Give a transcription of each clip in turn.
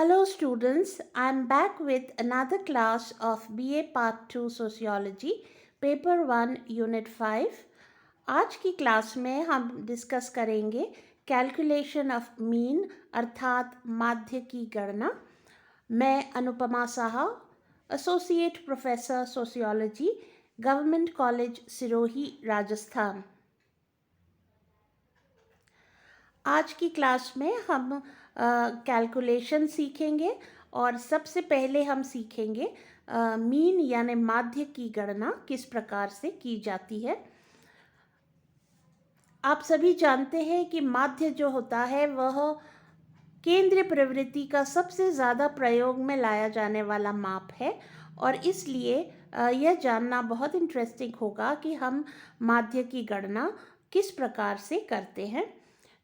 Hello students, I am back with another class of BA Part 2 Sociology, Paper 1 Unit 5. आज की class में हम discuss करेंगे calculation of mean अर्थात माध्य की गणना। मैं Anupama Saha, associate professor sociology, government college Sirohi, Rajasthan. आज की क्लास में हम कैलकुलेशन सीखेंगे और सबसे पहले हम सीखेंगे मीन यानी माध्य की गणना किस प्रकार से की जाती है। आप सभी जानते हैं कि माध्य जो होता है वह केंद्रीय प्रवृत्ति का सबसे ज़्यादा प्रयोग में लाया जाने वाला माप है और इसलिए यह जानना बहुत इंटरेस्टिंग होगा कि हम माध्य की गणना किस प्रकार से करते हैं।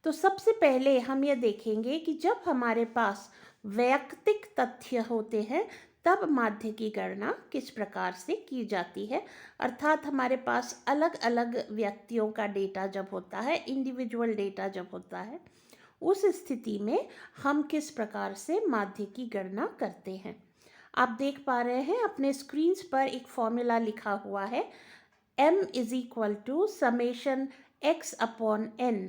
तो सबसे पहले हम यह देखेंगे कि जब हमारे पास वैयक्तिक तथ्य होते हैं तब माध्य की गणना किस प्रकार से की जाती है, अर्थात हमारे पास अलग अलग व्यक्तियों का डेटा जब होता है, इंडिविजुअल डेटा जब होता है, उस स्थिति में हम किस प्रकार से माध्य की गणना करते हैं। आप देख पा रहे हैं अपने स्क्रीन्स पर एक फॉर्मूला लिखा हुआ है, m = समेशन x/n।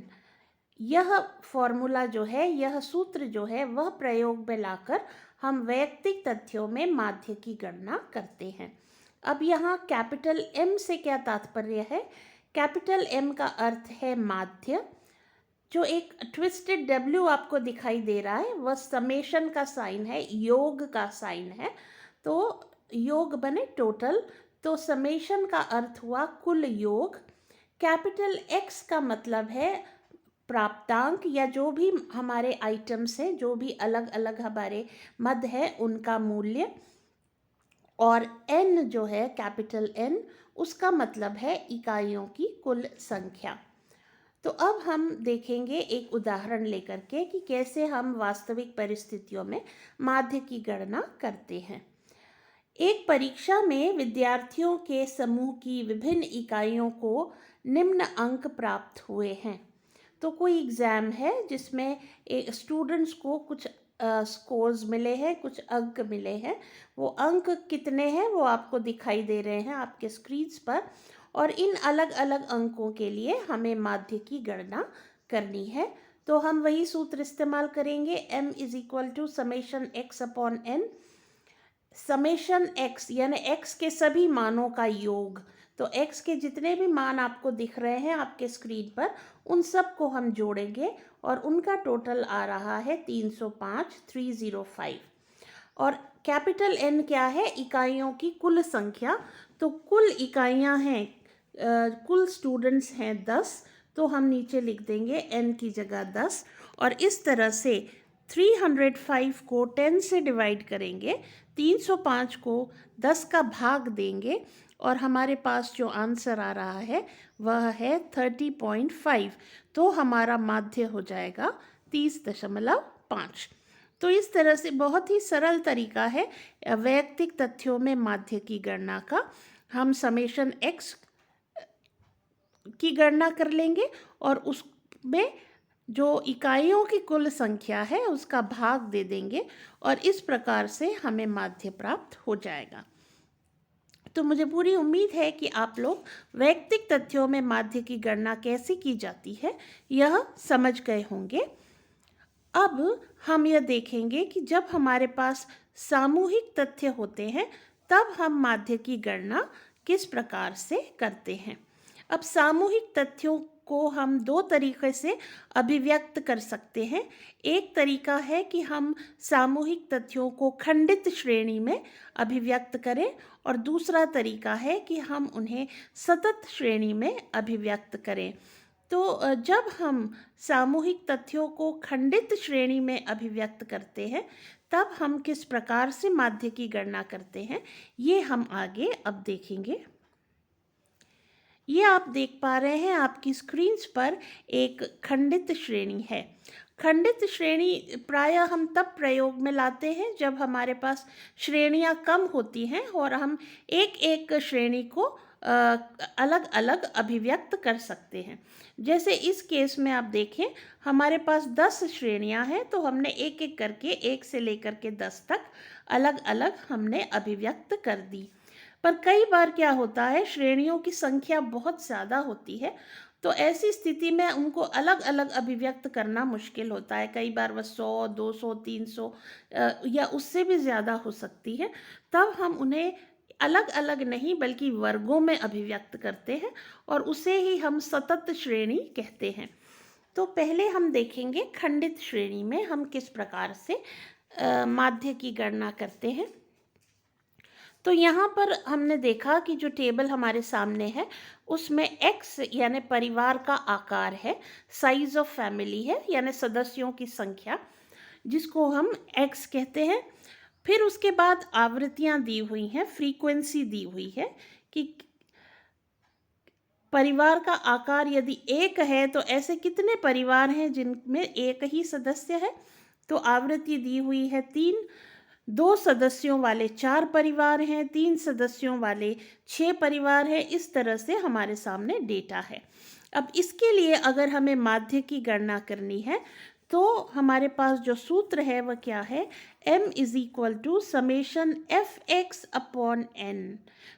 यह फॉर्मूला जो है, यह सूत्र जो है वह प्रयोग में लाकर हम वैयक्तिक तथ्यों में माध्य की गणना करते हैं। अब यहाँ कैपिटल M से क्या तात्पर्य है? कैपिटल M का अर्थ है माध्य। जो एक ट्विस्टेड W आपको दिखाई दे रहा है वह समेशन का साइन है, योग का साइन है, तो योग बने टोटल, तो समेशन का अर्थ हुआ कुल योग। कैपिटल X का मतलब है प्राप्तांक या जो भी हमारे आइटम्स हैं, जो भी अलग अलग हमारे मद है उनका मूल्य, और n जो है कैपिटल N, उसका मतलब है इकाइयों की कुल संख्या। तो अब हम देखेंगे एक उदाहरण लेकर के कि कैसे हम वास्तविक परिस्थितियों में माध्य की गणना करते हैं। एक परीक्षा में विद्यार्थियों के समूह की विभिन्न इकाइयों को निम्न अंक प्राप्त हुए हैं। तो कोई एग्ज़ाम है जिसमें स्टूडेंट्स को कुछ स्कोर्स मिले हैं, कुछ अंक मिले हैं। वो अंक कितने हैं वो आपको दिखाई दे रहे हैं आपके स्क्रीन्स पर, और इन अलग अलग अंकों के लिए हमें माध्य की गणना करनी है। तो हम वही सूत्र इस्तेमाल करेंगे, m = summation x/n। Summation x यानी x के सभी मानों का योग, तो x के जितने भी मान आपको दिख रहे हैं आपके स्क्रीन पर, उन सब को हम जोड़ेंगे और उनका टोटल आ रहा है 305। और कैपिटल N क्या है? इकाइयों की कुल संख्या। तो कुल इकाइयां हैं, कुल स्टूडेंट्स हैं 10, तो हम नीचे लिख देंगे n की जगह 10, और इस तरह से 305 को 10 से डिवाइड करेंगे, 305 को 10 का भाग देंगे और हमारे पास जो आंसर आ रहा है वह है 30.5। तो हमारा माध्य हो जाएगा 30.5। तो इस तरह से बहुत ही सरल तरीका है वैयक्तिक तथ्यों में माध्य की गणना का। हम समेशन x की गणना कर लेंगे और उसमें जो इकाइयों की कुल संख्या है उसका भाग दे देंगे और इस प्रकार से हमें माध्य प्राप्त हो जाएगा। तो मुझे पूरी उम्मीद है कि आप लोग वैयक्तिक तथ्यों में माध्य की गणना कैसे की जाती है यह समझ गए होंगे। अब हम यह देखेंगे कि जब हमारे पास सामूहिक तथ्य होते हैं तब हम माध्य की गणना किस प्रकार से करते हैं। अब सामूहिक तथ्यों को हम दो तरीके से अभिव्यक्त कर सकते हैं। एक तरीका है कि हम सामूहिक तथ्यों को खंडित श्रेणी में अभिव्यक्त करें और दूसरा तरीका है कि हम उन्हें सतत श्रेणी में अभिव्यक्त करें। तो जब हम सामूहिक तथ्यों को खंडित श्रेणी में अभिव्यक्त करते हैं तब हम किस प्रकार से माध्य की गणना करते हैं ये हम आगे अब देखेंगे। ये आप देख पा रहे हैं आपकी स्क्रीन्स पर एक खंडित श्रेणी है। खंडित श्रेणी प्रायः हम तब प्रयोग में लाते हैं जब हमारे पास श्रेणियां कम होती हैं और हम एक एक श्रेणी को अलग अलग अभिव्यक्त कर सकते हैं। जैसे इस केस में आप देखें, हमारे पास 10 श्रेणियां हैं, तो हमने एक एक करके 1 से लेकर के 10 तक अलग अलग हमने अभिव्यक्त कर दी। पर कई बार क्या होता है, श्रेणियों की संख्या बहुत ज़्यादा होती है, तो ऐसी स्थिति में उनको अलग अलग अभिव्यक्त करना मुश्किल होता है। कई बार वह 100, 200, 300 या उससे भी ज़्यादा हो सकती है। तब हम उन्हें अलग अलग नहीं बल्कि वर्गों में अभिव्यक्त करते हैं, और उसे ही हम सतत श्रेणी कहते हैं। तो पहले हम देखेंगे खंडित श्रेणी में हम किस प्रकार से माध्य की गणना करते हैं। तो यहाँ पर हमने देखा कि जो टेबल हमारे सामने है उसमें x यानी परिवार का आकार है, साइज ऑफ फैमिली है यानी सदस्यों की संख्या, जिसको हम x कहते हैं। फिर उसके बाद आवृत्तियाँ दी हुई हैं, फ्रीक्वेंसी दी हुई है कि परिवार का आकार यदि 1 है तो ऐसे कितने परिवार हैं जिनमें एक ही सदस्य है। तो आवृत्ति दी हुई है 3, 2 सदस्यों वाले 4 परिवार हैं, 3 सदस्यों वाले 6 परिवार हैं। इस तरह से हमारे सामने डेटा है। अब इसके लिए अगर हमें माध्य की गणना करनी है तो हमारे पास जो सूत्र है वह क्या है, m = समेशन fx/n।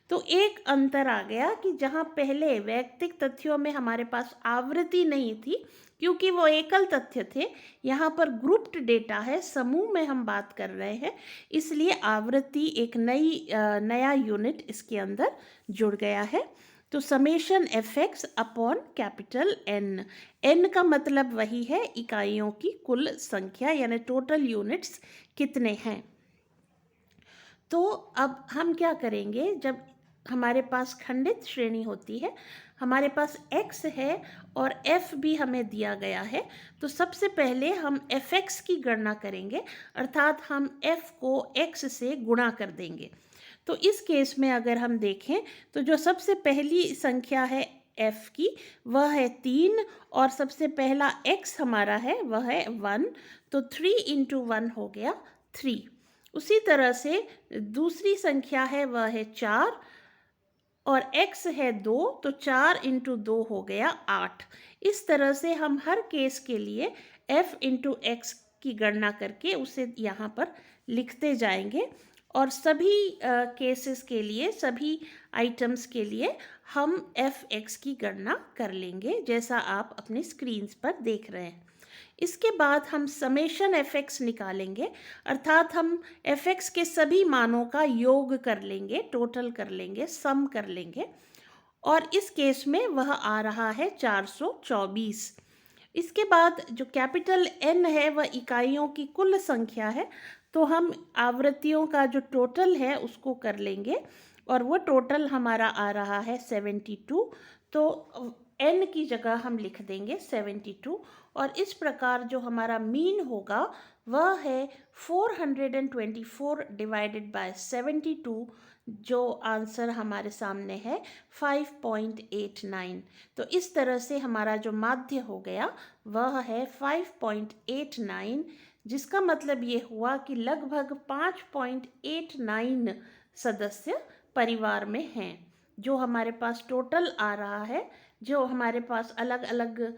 तो एक अंतर आ गया कि जहाँ पहले वैयक्तिक तथ्यों में हमारे पास आवृत्ति नहीं थी क्योंकि वो एकल तथ्य थे, यहाँ पर ग्रुप्ड डेटा है, समूह में हम बात कर रहे हैं, इसलिए आवृत्ति एक नया यूनिट इसके अंदर जुड़ गया है। तो समेशन fx/N, n का मतलब वही है इकाइयों की कुल संख्या यानी टोटल यूनिट्स कितने हैं। तो अब हम क्या करेंगे, जब हमारे पास खंडित श्रेणी होती है, हमारे पास x है और f भी हमें दिया गया है, तो सबसे पहले हम fx की गणना करेंगे, अर्थात हम f को x से गुणा कर देंगे। तो इस केस में अगर हम देखें तो जो सबसे पहली संख्या है f की वह है 3 और सबसे पहला x हमारा है वह है 1, तो 3 × 1 हो गया 3। उसी तरह से दूसरी संख्या है वह है 4 और x है 2, तो 4 × 2 हो गया 8। इस तरह से हम हर केस के लिए f × x की गणना करके उसे यहाँ पर लिखते जाएंगे, और सभी केसेस के लिए, सभी आइटम्स के लिए हम fx की गणना कर लेंगे, जैसा आप अपनी स्क्रीन्स पर देख रहे हैं। इसके बाद हम समेशन fx निकालेंगे, अर्थात हम fx के सभी मानों का योग कर लेंगे, टोटल कर लेंगे, सम कर लेंगे, और इस केस में वह आ रहा है 424। इसके बाद जो कैपिटल N है वह इकाइयों की कुल संख्या है, तो हम आवृत्तियों का जो टोटल है उसको कर लेंगे, और वो टोटल हमारा आ रहा है 72। तो n की जगह हम लिख देंगे 72, और इस प्रकार जो हमारा मीन होगा वह है 424 डिवाइडेड बाय 72, जो आंसर हमारे सामने है 5.89। तो इस तरह से हमारा जो माध्य हो गया वह है 5.89, जिसका मतलब ये हुआ कि लगभग 5.89 सदस्य परिवार में हैं। जो हमारे पास टोटल आ रहा है, जो हमारे पास अलग अलग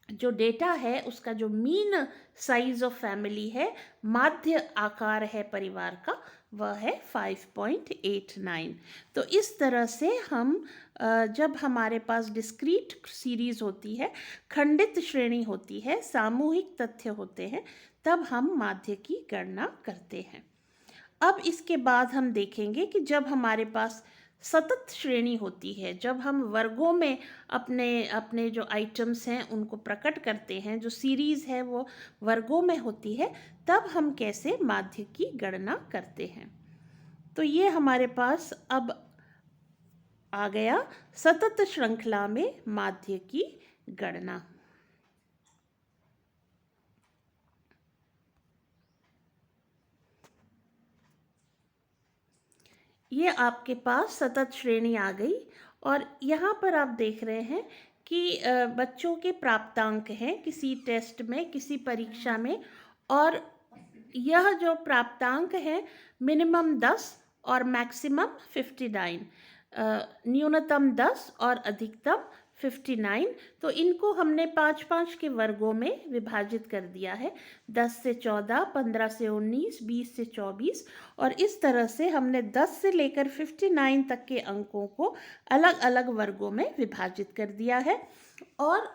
जो डेटा है उसका जो मीन साइज ऑफ फैमिली है, माध्य आकार है परिवार का, वह है 5.89। तो इस तरह से हम जब हमारे पास डिस्क्रीट सीरीज होती है, खंडित श्रेणी होती है, सामूहिक तथ्य होते हैं, तब हम माध्य की गणना करते हैं। अब इसके बाद हम देखेंगे कि जब हमारे पास सतत श्रेणी होती है, जब हम वर्गों में अपने अपने जो आइटम्स हैं उनको प्रकट करते हैं, जो सीरीज़ है वो वर्गों में होती है, तब हम कैसे माध्य की गणना करते हैं। तो ये हमारे पास अब आ गया सतत श्रृंखला में माध्य की गणना। ये आपके पास सतत श्रेणी आ गई, और यहाँ पर आप देख रहे हैं कि बच्चों के प्राप्तांक हैं किसी टेस्ट में, किसी परीक्षा में, और यह जो प्राप्तांक है मिनिमम 10 और मैक्सिमम 59। न्यूनतम 10 और अधिकतम 59। तो इनको हमने 5-5 के वर्गों में विभाजित कर दिया है, 10 से 14, 15 से 19, 20 से 24, और इस तरह से हमने 10 से लेकर 59 तक के अंकों को अलग अलग वर्गों में विभाजित कर दिया है। और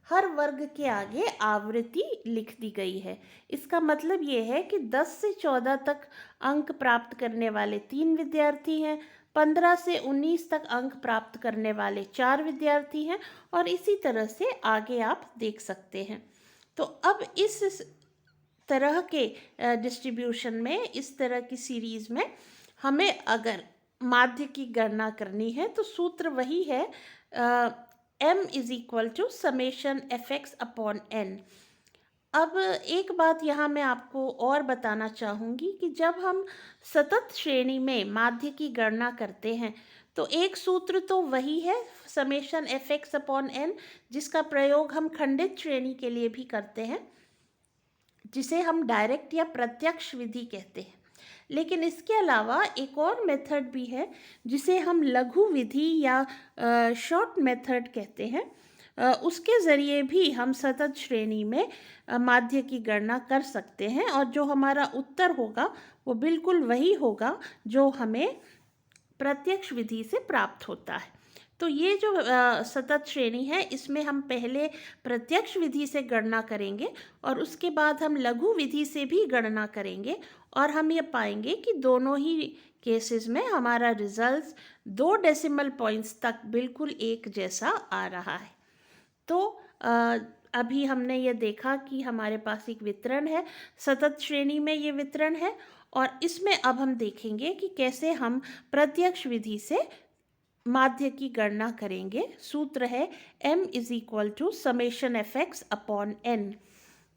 हर वर्ग के आगे आवृत्ति लिख दी गई है। इसका मतलब ये है कि 10 से 14 तक अंक प्राप्त करने वाले 3 विद्यार्थी हैं, 15 से 19 तक अंक प्राप्त करने वाले 4 विद्यार्थी हैं, और इसी तरह से आगे आप देख सकते हैं। तो अब इस तरह के डिस्ट्रीब्यूशन में, इस तरह की सीरीज़ में हमें अगर माध्य की गणना करनी है तो सूत्र वही है, m is equal to summation fx upon n। अब एक बात यहाँ मैं आपको और बताना चाहूँगी कि जब हम सतत श्रेणी में माध्य की गणना करते हैं तो एक सूत्र तो वही है, समेशन fx अपॉन n, जिसका प्रयोग हम खंडित श्रेणी के लिए भी करते हैं, जिसे हम डायरेक्ट या प्रत्यक्ष विधि कहते हैं। लेकिन इसके अलावा एक और मेथड भी है जिसे हम लघु विधि या शॉर्ट मेथड कहते हैं। उसके ज़रिए भी हम सतत श्रेणी में माध्य की गणना कर सकते हैं, और जो हमारा उत्तर होगा वो बिल्कुल वही होगा जो हमें प्रत्यक्ष विधि से प्राप्त होता है। तो ये जो सतत श्रेणी है, इसमें हम पहले प्रत्यक्ष विधि से गणना करेंगे और उसके बाद हम लघु विधि से भी गणना करेंगे, और हम ये पाएंगे कि दोनों ही केसेस में हमारा रिजल्ट्स 2 डेसिमल पॉइंट्स तक बिल्कुल एक जैसा आ रहा है। तो अभी हमने ये देखा कि हमारे पास एक वितरण है, सतत श्रेणी में ये वितरण है, और इसमें अब हम देखेंगे कि कैसे हम प्रत्यक्ष विधि से माध्य की गणना करेंगे। सूत्र है m is equal to summation fx upon n।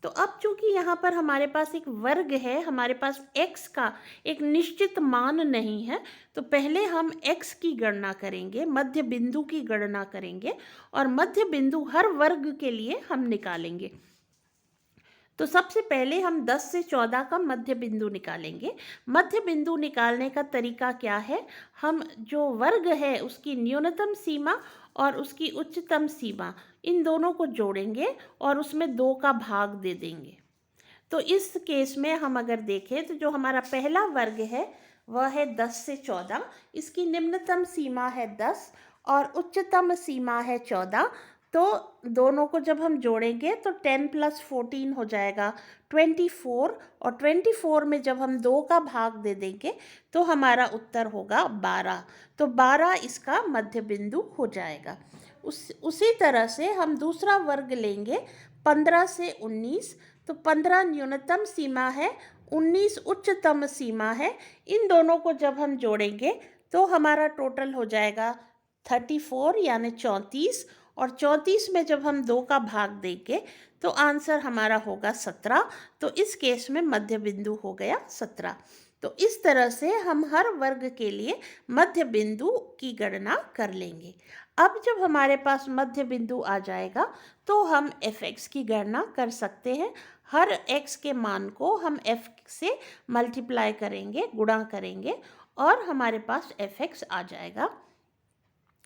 तो अब चूंकि यहाँ पर हमारे पास एक वर्ग है, हमारे पास x का एक निश्चित मान नहीं है, तो पहले हम x की गणना करेंगे, मध्य बिंदु की गणना करेंगे, और मध्य बिंदु हर वर्ग के लिए हम निकालेंगे। तो सबसे पहले हम 10 से 14 का मध्य बिंदु निकालेंगे। मध्य बिंदु निकालने का तरीका क्या है, हम जो वर्ग है उसकी न्यूनतम सीमा और उसकी उच्चतम सीमा, इन दोनों को जोड़ेंगे और उसमें 2 का भाग दे देंगे। तो इस केस में हम अगर देखें तो जो हमारा पहला वर्ग है वह है 10 से 14, इसकी निम्नतम सीमा है 10 और उच्चतम सीमा है 14। तो दोनों को जब हम जोड़ेंगे तो 10 + 14 हो जाएगा 24, और 24 में जब हम 2 का भाग दे देंगे तो हमारा उत्तर होगा 12। तो 12 इसका मध्य बिंदु हो जाएगा। उसी तरह से हम दूसरा वर्ग लेंगे 15 से 19। तो 15 न्यूनतम सीमा है, 19 उच्चतम सीमा है। इन दोनों को जब हम जोड़ेंगे तो हमारा टोटल हो जाएगा 34 यानी 34, और 34 में जब हम 2 का भाग देंगे तो आंसर हमारा होगा 17। तो इस केस में मध्य बिंदु हो गया 17। तो इस तरह से हम हर वर्ग के लिए मध्य बिंदु की गणना कर लेंगे। अब जब हमारे पास मध्य बिंदु आ जाएगा तो हम fx की गणना कर सकते हैं। हर x के मान को हम f से मल्टीप्लाई करेंगे, गुणा करेंगे, और हमारे पास fx आ जाएगा।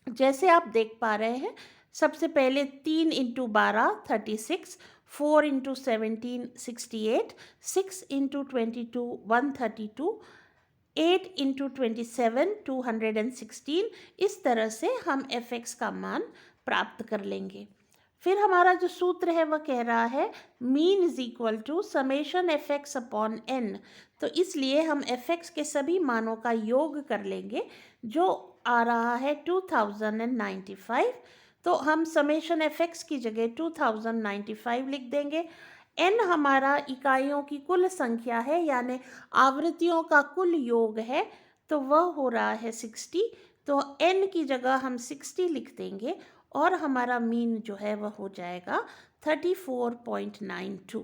जैसे आप देख पा रहे हैं, सबसे पहले 3 × 12 36, 4 × 17 68, 6 × 22 132, 8 × 27 216। इस तरह से हम fx का मान प्राप्त कर लेंगे। फिर हमारा जो सूत्र है वह कह रहा है mean is equal to summation fx upon n। तो इसलिए हम fx के सभी मानों का योग कर लेंगे, जो आ रहा है 2095। तो हम समेशन fx की जगह 2095 लिख देंगे। n हमारा इकाइयों की कुल संख्या है, यानी आवृत्तियों का कुल योग है, तो वह हो रहा है 60। तो n की जगह हम 60 लिख देंगे, और हमारा मीन जो है वह हो जाएगा 34.92।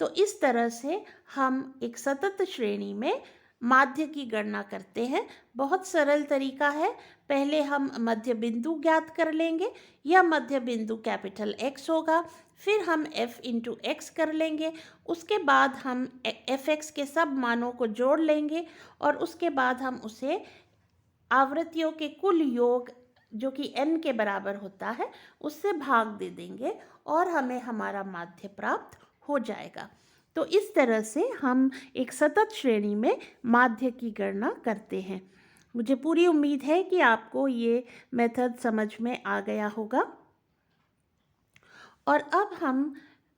तो इस तरह से हम एक सतत श्रेणी में माध्य की गणना करते हैं। बहुत सरल तरीका है। पहले हम मध्य बिंदु ज्ञात कर लेंगे, यह मध्य बिंदु कैपिटल X होगा, फिर हम f × x कर लेंगे, उसके बाद हम fx के सब मानों को जोड़ लेंगे, और उसके बाद हम उसे आवृत्तियों के कुल योग जो कि n के बराबर होता है उससे भाग दे देंगे और हमें हमारा माध्य प्राप्त हो जाएगा। तो इस तरह से हम एक सतत श्रेणी में माध्य की गणना करते हैं। मुझे पूरी उम्मीद है कि आपको ये मेथड समझ में आ गया होगा। और अब हम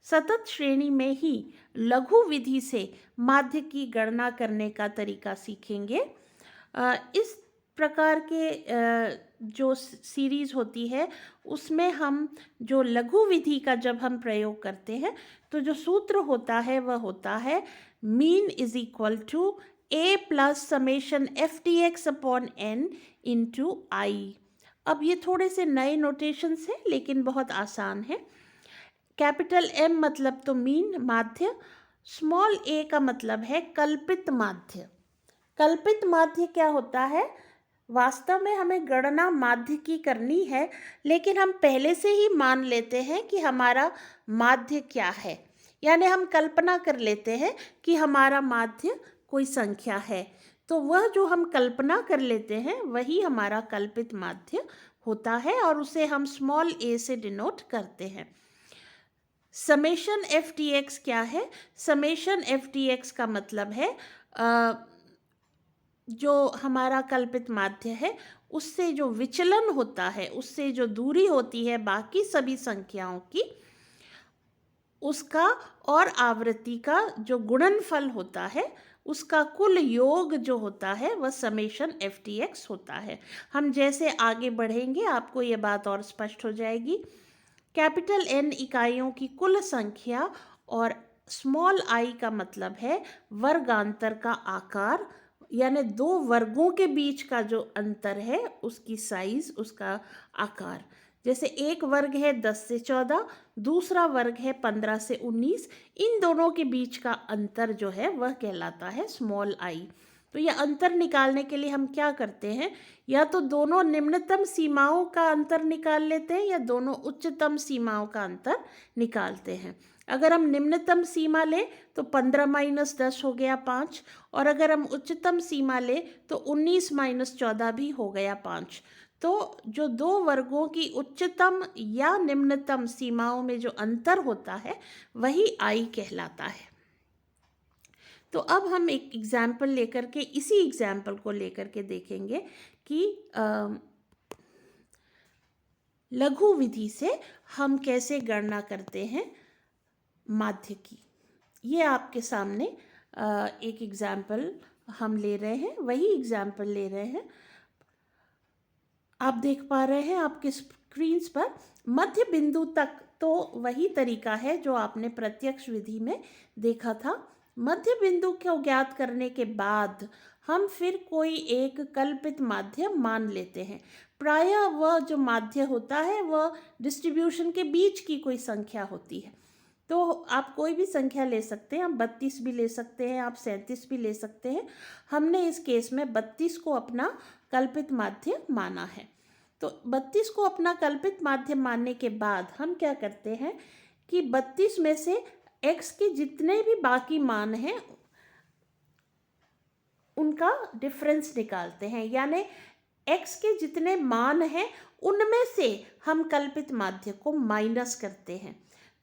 सतत श्रेणी में ही लघु विधि से माध्य की गणना करने का तरीका सीखेंगे। इस प्रकार के जो सीरीज़ होती है उसमें हम जो लघु विधि का जब हम प्रयोग करते हैं तो जो सूत्र होता है वह होता है mean is equal to a plus summation F T X upon N into I. अब ये थोड़े से नए नोटेशंस हैं लेकिन बहुत आसान है। कैपिटल M मतलब तो मीन माध्य, स्मॉल a का मतलब है कल्पित माध्य। कल्पित माध्य क्या होता है? वास्तव में हमें गणना माध्य की करनी है लेकिन हम पहले से ही मान लेते हैं कि हमारा माध्य क्या है, यानी हम कल्पना कर लेते हैं कि हमारा माध्य कोई संख्या है, तो वह जो हम कल्पना कर लेते हैं वही हमारा कल्पित माध्य होता है और उसे हम स्मॉल a से डिनोट करते हैं। समेशन एफ टी एक्स क्या है? समेशन एफ टी एक्स का मतलब है जो हमारा कल्पित माध्य है उससे जो विचलन होता है, उससे जो दूरी होती है बाकी सभी संख्याओं की, उसका और आवृत्ति का जो गुणनफल होता है उसका कुल योग जो होता है वह समेशन एफ टी एक्स होता है। हम जैसे आगे बढ़ेंगे आपको ये बात और स्पष्ट हो जाएगी। कैपिटल N इकाइयों की कुल संख्या और स्मॉल i का मतलब है वर्गांतर का आकार, यानी दो वर्गों के बीच का जो अंतर है उसकी साइज, उसका आकार। जैसे एक वर्ग है 10 से 14, दूसरा वर्ग है 15 से 19, इन दोनों के बीच का अंतर जो है वह कहलाता है स्मॉल i। तो यह अंतर निकालने के लिए हम क्या करते हैं, या तो दोनों निम्नतम सीमाओं का अंतर निकाल लेते हैं या दोनों उच्चतम सीमाओं का अंतर निकालते हैं। अगर हम निम्नतम सीमा लें तो 15 माइनस 10 हो गया 5, और अगर हम उच्चतम सीमा लें तो 19 माइनस 14 भी हो गया 5। तो जो दो वर्गों की उच्चतम या निम्नतम सीमाओं में जो अंतर होता है वही i कहलाता है। तो अब हम एक एग्जाम्पल लेकर के, इसी एग्जाम्पल को लेकर के देखेंगे कि लघु विधि से हम कैसे गणना करते हैं माध्य की। ये आपके सामने एक एग्जाम्पल हम ले रहे हैं, वही एग्जाम्पल ले रहे हैं। आप देख पा रहे हैं आपके स्क्रीन्स पर मध्य बिंदु तक तो वही तरीका है जो आपने प्रत्यक्ष विधि में देखा था। मध्य बिंदु को ज्ञात करने के बाद हम फिर कोई एक कल्पित माध्य मान लेते हैं। प्रायः वह जो माध्य होता है वह डिस्ट्रीब्यूशन के बीच की कोई संख्या होती है। तो आप कोई भी संख्या ले सकते हैं, आप 32 भी ले सकते हैं, आप 37 भी ले सकते हैं। हमने इस केस में 32 को अपना कल्पित माध्य माना है। तो 32 को अपना कल्पित माध्य मानने के बाद हम क्या करते हैं कि 32 में से x के जितने भी बाकी मान हैं उनका डिफरेंस निकालते हैं, यानी x के जितने मान हैं उनमें से हम कल्पित माध्य को माइनस करते हैं।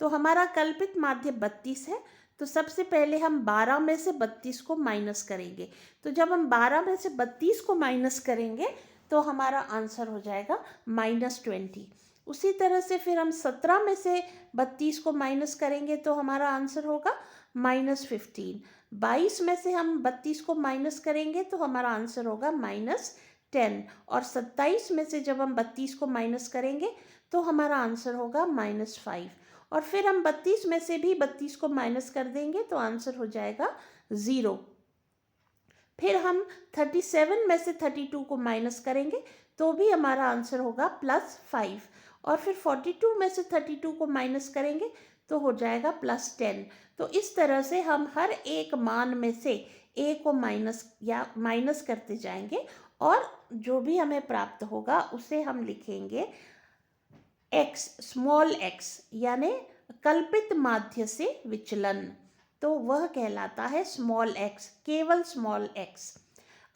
तो हमारा कल्पित माध्य 32 है, तो सबसे पहले हम 12 में से 32 को माइनस करेंगे। तो जब हम 12 में से 32 को माइनस करेंगे तो हमारा आंसर हो जाएगा -20। उसी तरह से फिर हम 17 में से 32 को माइनस करेंगे तो हमारा आंसर होगा -15। 22 में से हम 32 को माइनस करेंगे तो हमारा आंसर होगा -10, और 27 में से जब हम 32 को माइनस करेंगे तो हमारा आंसर होगा -5, और फिर हम 32 में से भी 32 को माइनस कर देंगे तो आंसर हो जाएगा 0। फिर हम 37 में से 32 को माइनस करेंगे तो भी हमारा आंसर होगा +5, और फिर 42 में से 32 को माइनस करेंगे तो हो जाएगा +10। तो इस तरह से हम हर एक मान में से a को माइनस करते जाएंगे और जो भी हमें प्राप्त होगा उसे हम लिखेंगे x, स्मॉल x, यानी कल्पित माध्य से विचलन। तो वह कहलाता है स्मॉल x, केवल स्मॉल x।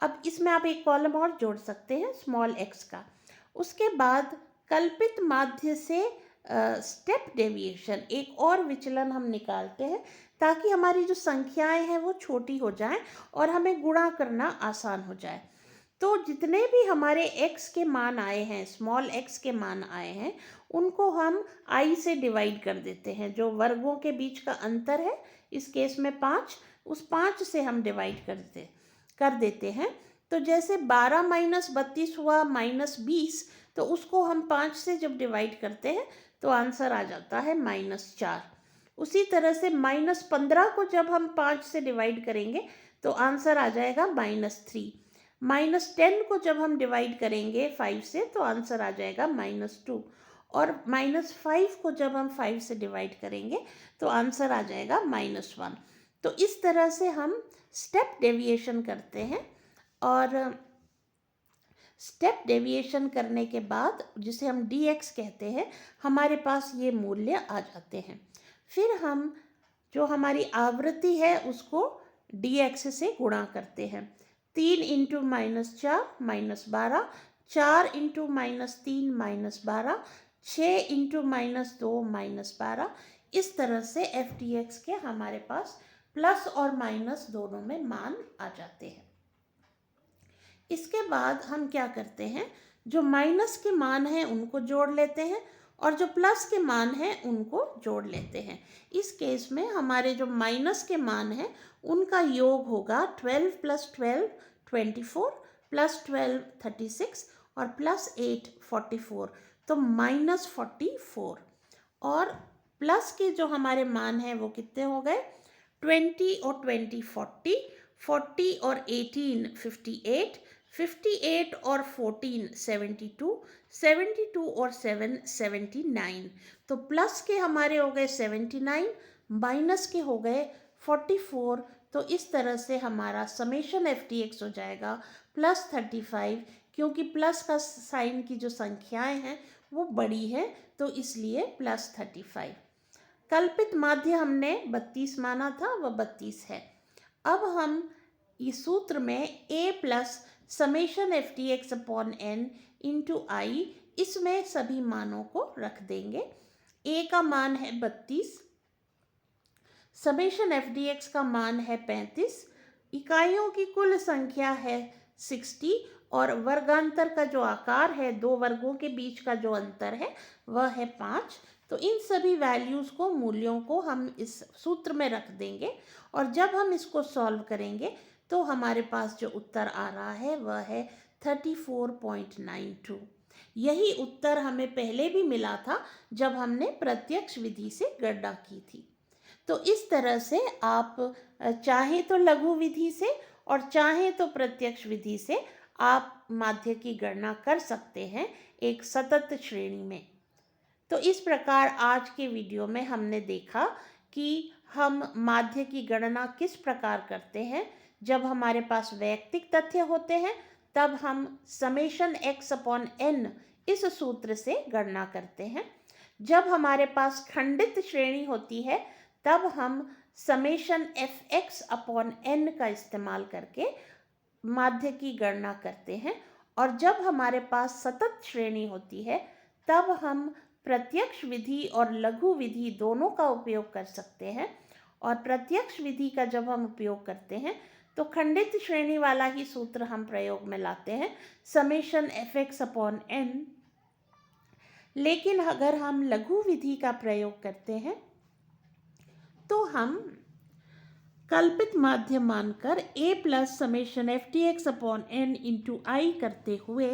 अब इसमें आप एक कॉलम और जोड़ सकते हैं स्मॉल x का। उसके बाद कल्पित माध्य से स्टेप डेविएशन, एक और विचलन हम निकालते हैं ताकि हमारी जो संख्याएं हैं वो छोटी हो जाएं और हमें गुणा करना आसान हो जाए। तो जितने भी हमारे x के मान आए हैं, स्मॉल x के मान आए हैं, उनको हम i से डिवाइड कर देते हैं। जो वर्गों के बीच का अंतर है, इस केस में 5, उस 5 से हम डिवाइड कर देते हैं। तो जैसे 12 माइनस 32 हुआ -20, तो उसको हम 5 से जब डिवाइड करते हैं तो आंसर आ जाता है -4। उसी तरह से -15 को जब हम 5 से डिवाइड करेंगे तो आंसर आ जाएगा -3। -10 को जब हम डिवाइड करेंगे 5 से तो आंसर आ जाएगा -2। और -5 को जब हम 5 से डिवाइड करेंगे तो आंसर आ जाएगा -1। तो इस तरह से हम स्टेप डेविएशन करते हैं, और स्टेप डेविएशन करने के बाद, जिसे हम dx कहते हैं, हमारे पास ये मूल्य आ जाते हैं। फिर हम जो हमारी आवृत्ति है उसको dx से गुणा करते हैं। 3 × -4 -12, 4 × -3 -12, 6 × -2 -12। इस तरह से f dx के हमारे पास प्लस और माइनस दोनों में मान आ जाते हैं। इसके बाद हम क्या करते हैं, जो माइनस के मान हैं उनको जोड़ लेते हैं और जो प्लस के मान हैं उनको जोड़ लेते हैं। इस केस में हमारे जो माइनस के मान हैं उनका योग होगा 12 + 12 24, +12 36 और +8 44, तो -44। और प्लस के जो हमारे मान हैं वो कितने हो गए, 20 और 20 40, 40 और 18 58, 58 और 14 72, 72 और 7 79। तो प्लस के हमारे हो गए 79, माइनस के हो गए 44। तो इस तरह से हमारा समेशन एफ डी एक्स हो जाएगा +35, क्योंकि प्लस का साइन की जो संख्याएं हैं वो बड़ी है, तो इसलिए +35। कल्पित माध्य हमने 32 माना था, वह 32 है। अब हम इस सूत्र में a plus summation F D X upon N into I, इसमें सभी मानों को रख देंगे। a का मान है 32, समेशन एफ डी एक्स का मान है 35, इकाइयों की कुल संख्या है 60 और वर्गांतर का जो आकार है, दो वर्गों के बीच का जो अंतर है वह है 5। तो इन सभी वैल्यूज़ को, मूल्यों को हम इस सूत्र में रख देंगे और जब हम इसको सॉल्व करेंगे तो हमारे पास जो उत्तर आ रहा है वह है 34.92। यही उत्तर हमें पहले भी मिला था जब हमने प्रत्यक्ष विधि से गणना की थी। तो इस तरह से आप चाहें तो लघु विधि से और चाहें तो प्रत्यक्ष विधि से आप माध्य की गणना कर सकते हैं एक सतत श्रेणी में। तो इस प्रकार आज के वीडियो में हमने देखा कि हम माध्य की गणना किस प्रकार करते हैं। जब हमारे पास वैयक्तिक तथ्य होते हैं तब हम समेशन x अपॉन n इस सूत्र से गणना करते हैं। जब हमारे पास खंडित श्रेणी होती है तब हम समेशन fx अपॉन n का इस्तेमाल करके माध्य की गणना करते हैं। और जब हमारे पास सतत श्रेणी होती है तब हम प्रत्यक्ष विधि और लघु विधि दोनों का उपयोग कर सकते हैं। और प्रत्यक्ष विधि का जब हम उपयोग करते हैं तो खंडित श्रेणी वाला ही सूत्र हम प्रयोग में लाते हैं, समेशन fx अपॉन n। लेकिन अगर हम लघु विधि का प्रयोग करते हैं तो हम कल्पित माध्य मानकर a plus summation F D X upon N into I करते हुए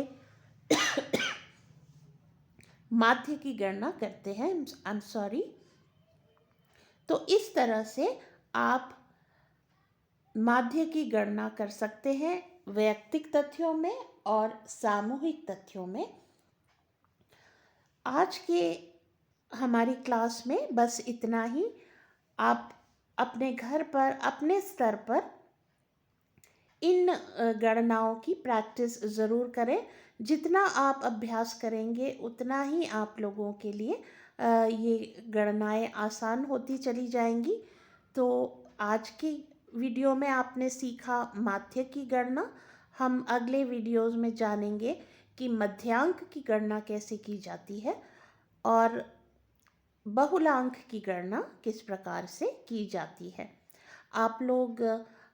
माध्य की गणना करते हैं। I am sorry. तो इस तरह से आप माध्य की गणना कर सकते हैं वैयक्तिक तथ्यों में और सामूहिक तथ्यों में। आज के हमारी क्लास में बस इतना ही। आप अपने घर पर अपने स्तर पर इन गणनाओं की प्रैक्टिस ज़रूर करें। जितना आप अभ्यास करेंगे उतना ही आप लोगों के लिए ये गणनाएं आसान होती चली जाएंगी। तो आज की वीडियो में आपने सीखा माध्य की गणना। हम अगले वीडियोज़ में जानेंगे कि मध्यांक की गणना कैसे की जाती है और बहुलांक की गणना किस प्रकार से की जाती है। आप लोग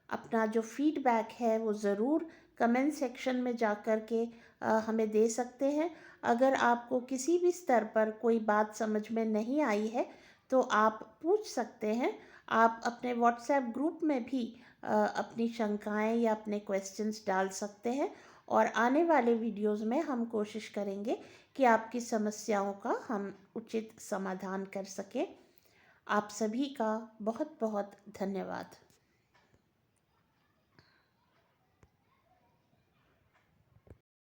अपना जो फीडबैक है वो ज़रूर कमेंट सेक्शन में जा कर के हमें दे सकते हैं। अगर आपको किसी भी स्तर पर कोई बात समझ में नहीं आई है तो आप पूछ सकते हैं। आप अपने व्हाट्सएप ग्रुप में भी अपनी शंकाएं या अपने क्वेश्चंस डाल सकते हैं और आने वाले वीडियोज़ में हम कोशिश करेंगे कि आपकी समस्याओं का हम उचित समाधान कर सकें। आप सभी का बहुत बहुत धन्यवाद।